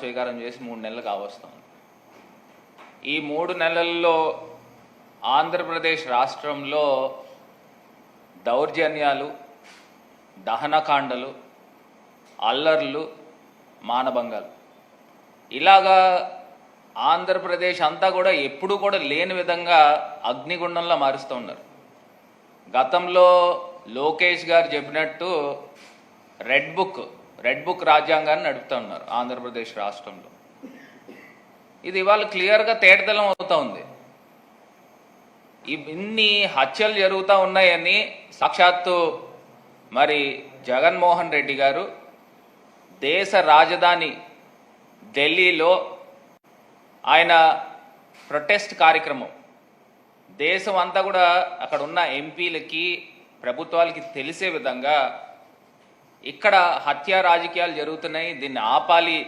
స్వీకారం చేసి 3 నెలలు కావస్తుంది. ఈ 3 నెలల్లో ఆంధ్రప్రదేశ్ రాష్ట్రంలో దౌర్జన్యాలు, దహనకాండలు, అల్లర్లు, మానభంగాలు ఇలాగా ఆంధ్రప్రదేశ్ అంతా కూడా ఎప్పుడు కూడా లేని విధంగా అగ్నిగుండంలో మారుస్తూ ఉన్నారు. గతంలో లోకేష్ గారు చెప్పినట్టు రెడ్ బుక్ రాజ్యాంగాన్ని నడుపుతూ ఉన్నారు ఆంధ్రప్రదేశ్ రాష్ట్రంలో. ఇది ఇవాళ క్లియర్గా తేటతెల్లం అవుతూ ఉంది. ఇన్ని హత్యలు జరుగుతూ ఉన్నాయని సాక్షాత్తు మరి జగన్మోహన్ రెడ్డి గారు దేశ రాజధాని ఢిల్లీలో ఆయన ప్రొటెస్ట్ కార్యక్రమం దేశం అంతా కూడా అక్కడ ఉన్న ఎంపీలకి ప్రభుత్వాలకి తెలిసే విధంగా ఇక్కడ హత్యా రాజకీయాలు జరుగుతున్నాయి, దీన్ని ఆపాలి